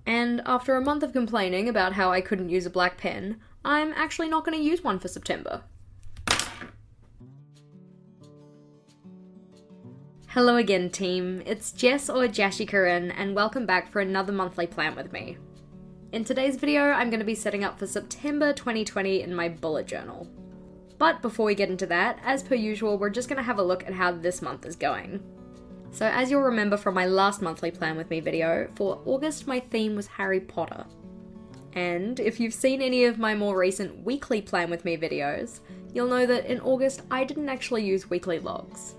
And after a month of complaining about how I couldn't use a black pen, I'm actually not going to use one for September. Hello again, team. It's Jess or JashiiCorrin, and welcome back for another monthly plan with me. In today's video, I'm going to be setting up for September 2020 in my bullet journal. But before we get into that, as per usual, we're just going to have a look at how this month is going. So as you'll remember from my last monthly plan with me video, for August my theme was Harry Potter. And if you've seen any of my more recent weekly plan with me videos, you'll know that in August I didn't actually use weekly logs.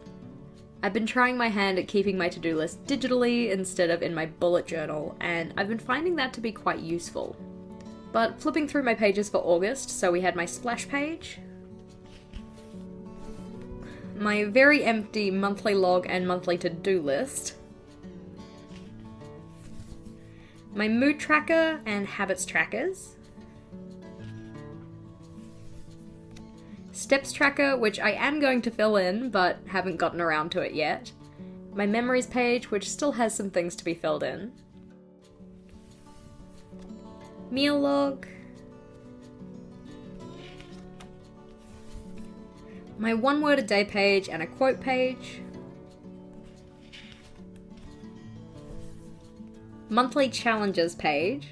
I've been trying my hand at keeping my to-do list digitally instead of in my bullet journal, and I've been finding that to be quite useful. But flipping through my pages for August, so we had my splash page, my very empty monthly log and monthly to-do list, my mood tracker and habits trackers, steps tracker, which I am going to fill in, but haven't gotten around to it yet, my memories page, which still has some things to be filled in, meal log, my one word a day page and a quote page, monthly challenges page,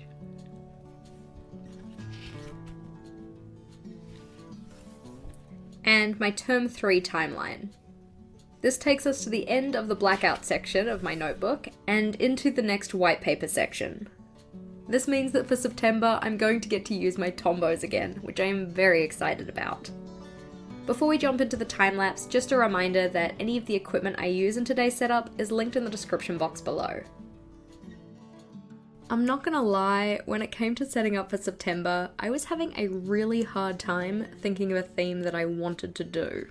and my term 3 timeline. This takes us to the end of the blackout section of my notebook and into the next white paper section. This means that for September I'm going to get to use my tombos again, which I am very excited about. Before we jump into the time-lapse, just a reminder that any of the equipment I use in today's setup is linked in the description box below. I'm not gonna lie, when it came to setting up for September, I was having a really hard time thinking of a theme that I wanted to do.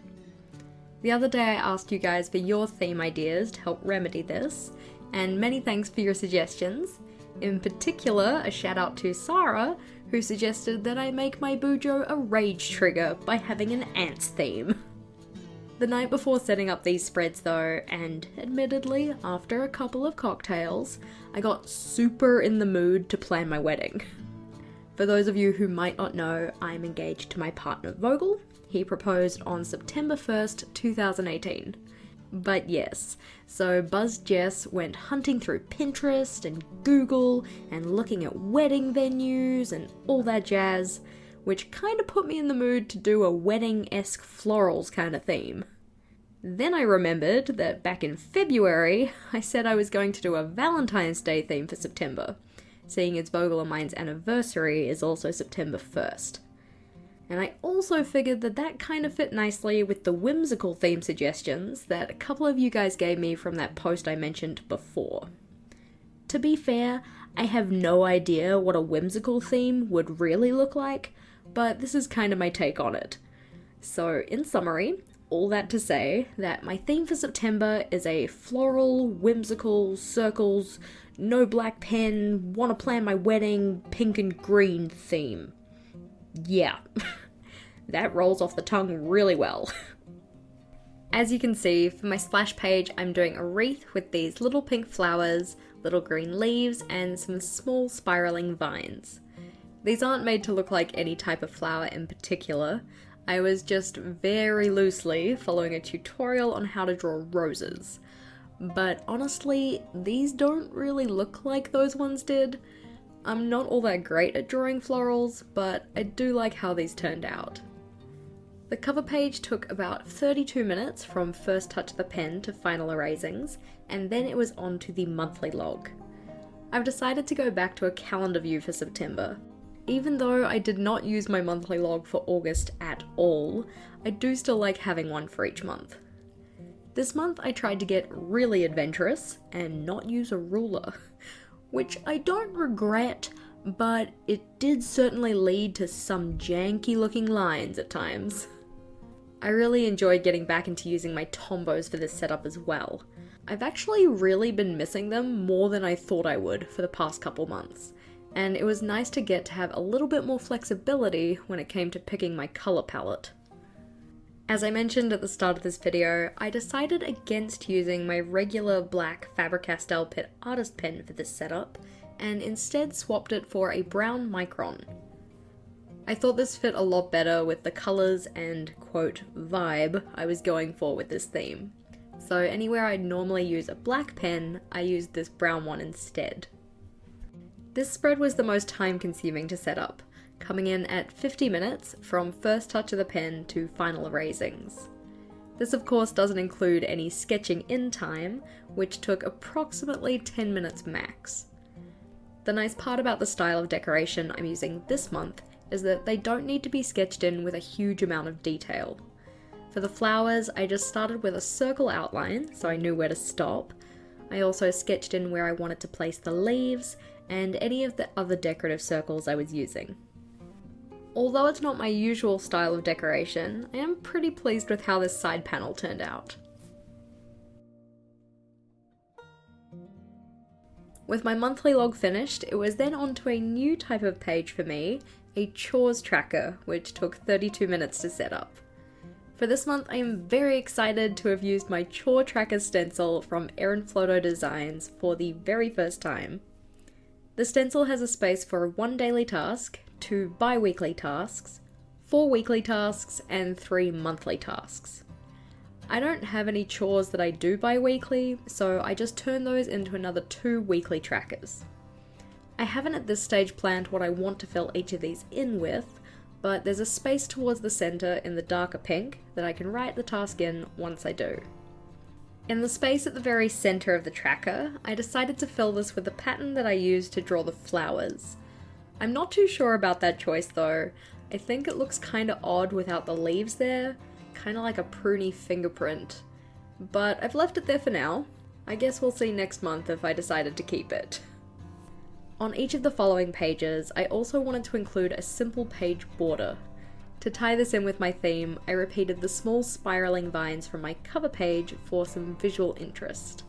The other day I asked you guys for your theme ideas to help remedy this, and many thanks for your suggestions. In particular, a shout out to Sarah, who suggested that I make my bujo a rage trigger by having an ants theme. The night before setting up these spreads though, and admittedly after a couple of cocktails, I got super in the mood to plan my wedding. For those of you who might not know, I'm engaged to my partner Vogel. He proposed on September 1st, 2018. But yes, so Buzz Jess went hunting through Pinterest and Google and looking at wedding venues and all that jazz, which kinda put me in the mood to do a wedding-esque florals kinda theme. Then I remembered that back in February, I said I was going to do a Valentine's Day theme for September, seeing as Vogel and mine's anniversary is also September 1st. And I also figured that that kind of fit nicely with the whimsical theme suggestions that a couple of you guys gave me from that post I mentioned before. To be fair, I have no idea what a whimsical theme would really look like, but this is kind of my take on it. So, in summary, all that to say that my theme for September is a floral, whimsical, circles, no black pen, wanna plan my wedding, pink and green theme. Yeah, that rolls off the tongue really well. As you can see, for my splash page, I'm doing a wreath with these little pink flowers, little green leaves, and some small spiraling vines. These aren't made to look like any type of flower in particular. I was just very loosely following a tutorial on how to draw roses. But honestly, these don't really look like those ones did. I'm not all that great at drawing florals, but I do like how these turned out. The cover page took about 32 minutes from first touch of the pen to final erasings, and then it was on to the monthly log. I've decided to go back to a calendar view for September. Even though I did not use my monthly log for August at all, I do still like having one for each month. This month I tried to get really adventurous and not use a ruler, which I don't regret, but it did certainly lead to some janky looking lines at times. I really enjoyed getting back into using my tombos for this setup as well. I've actually really been missing them more than I thought I would for the past couple months, and it was nice to get to have a little bit more flexibility when it came to picking my colour palette. As I mentioned at the start of this video, I decided against using my regular black Faber-Castell Pitt Artist pen for this setup, and instead swapped it for a brown micron. I thought this fit a lot better with the colours and, quote, vibe I was going for with this theme. So anywhere I'd normally use a black pen, I used this brown one instead. This spread was the most time consuming to set up, coming in at 50 minutes from first touch of the pen to final erasings. This of course doesn't include any sketching in time, which took approximately 10 minutes max. The nice part about the style of decoration I'm using this month is that they don't need to be sketched in with a huge amount of detail. For the flowers, I just started with a circle outline, so I knew where to stop. I also sketched in where I wanted to place the leaves, and any of the other decorative circles I was using. Although it's not my usual style of decoration, I am pretty pleased with how this side panel turned out. With my monthly log finished, it was then on to a new type of page for me, a chores tracker, which took 32 minutes to set up. For this month, I am very excited to have used my Chore Tracker stencil from Erin Floto Designs for the very first time. The stencil has a space for 1 daily task, 2 bi-weekly tasks, 4 weekly tasks, and 3 monthly tasks. I don't have any chores that I do bi-weekly, so I just turn those into another 2 weekly trackers. I haven't at this stage planned what I want to fill each of these in with, but there's a space towards the centre in the darker pink that I can write the task in once I do. In the space at the very centre of the tracker, I decided to fill this with the pattern that I used to draw the flowers. I'm not too sure about that choice though. I think it looks kinda odd without the leaves there, kinda like a pruny fingerprint. But I've left it there for now. I guess we'll see next month if I decided to keep it. On each of the following pages, I also wanted to include a simple page border. To tie this in with my theme, I repeated the small spiraling vines from my cover page for some visual interest.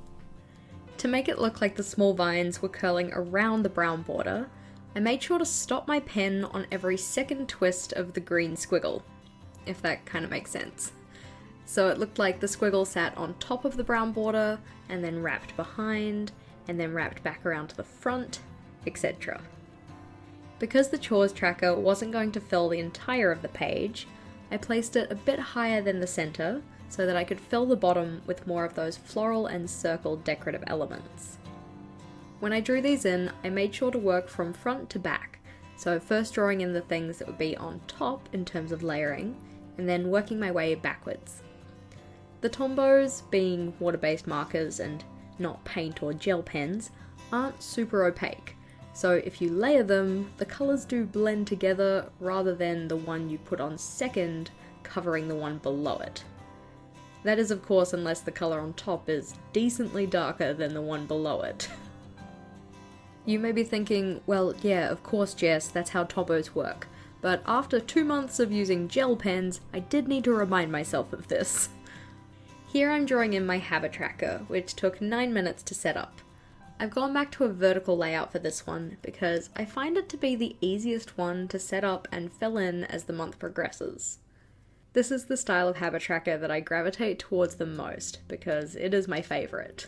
To make it look like the small vines were curling around the brown border, I made sure to stop my pen on every second twist of the green squiggle, if that kind of makes sense. So it looked like the squiggle sat on top of the brown border, and then wrapped behind, and then wrapped back around to the front, etc. Because the chores tracker wasn't going to fill the entire of the page, I placed it a bit higher than the center so that I could fill the bottom with more of those floral and circle decorative elements. When I drew these in, I made sure to work from front to back, so first drawing in the things that would be on top in terms of layering, and then working my way backwards. The tombos, being water-based markers and not paint or gel pens, aren't super opaque. So if you layer them, the colours do blend together rather than the one you put on second covering the one below it. That is of course unless the colour on top is decently darker than the one below it. You may be thinking, well yeah, of course Jess, that's how tombos work, but after 2 months of using gel pens, I did need to remind myself of this. Here I'm drawing in my habit tracker, which took 9 minutes to set up. I've gone back to a vertical layout for this one because I find it to be the easiest one to set up and fill in as the month progresses. This is the style of habit tracker that I gravitate towards the most because it is my favourite.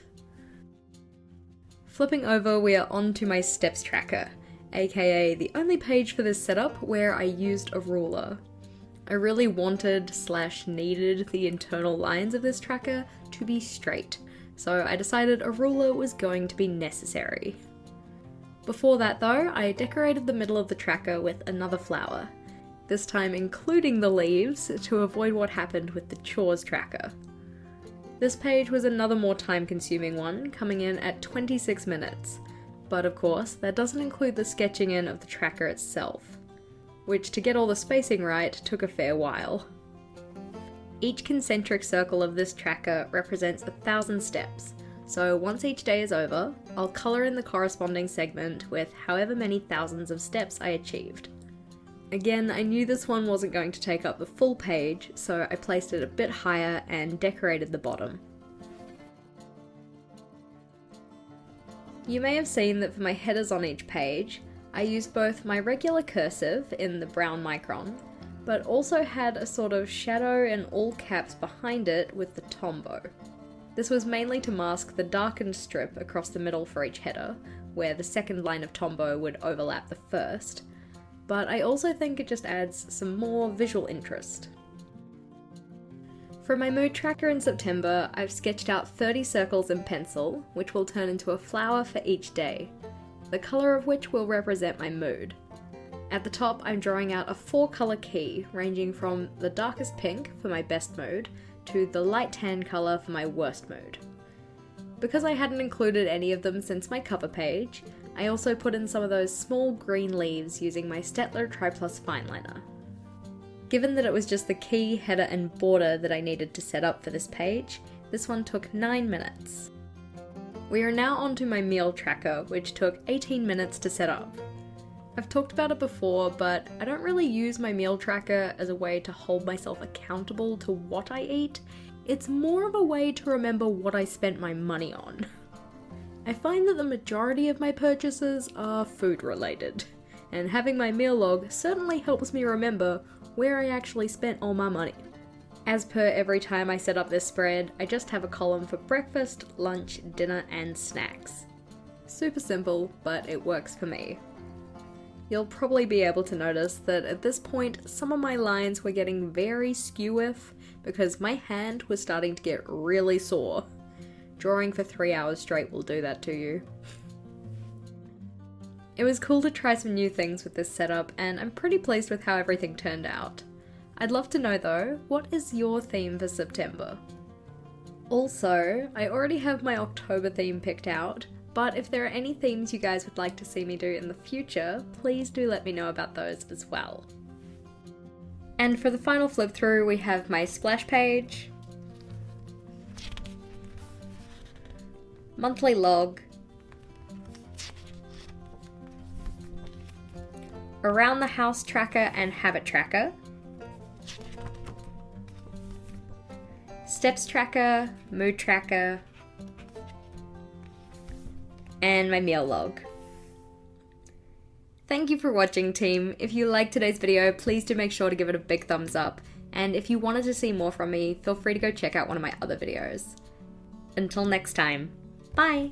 Flipping over, we are on to my steps tracker, aka the only page for this setup where I used a ruler. I really wanted/needed the internal lines of this tracker to be straight, so I decided a ruler was going to be necessary. Before that though, I decorated the middle of the tracker with another flower, this time including the leaves to avoid what happened with the chores tracker. This page was another more time-consuming one, coming in at 26 minutes, but of course that doesn't include the sketching in of the tracker itself, which to get all the spacing right took a fair while. Each concentric circle of this tracker represents 1,000 steps, so once each day is over, I'll colour in the corresponding segment with however many thousands of steps I achieved. Again, I knew this one wasn't going to take up the full page, so I placed it a bit higher and decorated the bottom. You may have seen that for my headers on each page, I used both my regular cursive in the brown micron, but also had a sort of shadow and all caps behind it with the tombow. This was mainly to mask the darkened strip across the middle for each header, where the second line of Tombow would overlap the first, but I also think it just adds some more visual interest. For my mood tracker in September, I've sketched out 30 circles in pencil, which will turn into a flower for each day, the colour of which will represent my mood. At the top, I'm drawing out a 4-colour key, ranging from the darkest pink for my best mood, to the light tan colour for my worst mood. Because I hadn't included any of them since my cover page, I also put in some of those small green leaves using my Staedtler Tri-Plus Fineliner. Given that it was just the key, header and border that I needed to set up for this page, this one took 9 minutes. We are now onto my meal tracker, which took 18 minutes to set up. I've talked about it before, but I don't really use my meal tracker as a way to hold myself accountable to what I eat. It's more of a way to remember what I spent my money on. I find that the majority of my purchases are food related, and having my meal log certainly helps me remember where I actually spent all my money. As per every time I set up this spread, I just have a column for breakfast, lunch, dinner, and snacks. Super simple, but it works for me. You'll probably be able to notice that at this point, some of my lines were getting very skew-if because my hand was starting to get really sore. Drawing for 3 hours straight will do that to you. It was cool to try some new things with this setup, and I'm pretty pleased with how everything turned out. I'd love to know though, what is your theme for September? Also, I already have my October theme picked out, but if there are any themes you guys would like to see me do in the future, please do let me know about those as well. And for the final flip through, we have my splash page, monthly log, around the house tracker and habit tracker, steps tracker, mood tracker, and my meal log. Thank you for watching, team. If you liked today's video, please do make sure to give it a big thumbs up, and if you wanted to see more from me, feel free to go check out one of my other videos. Until next time, bye!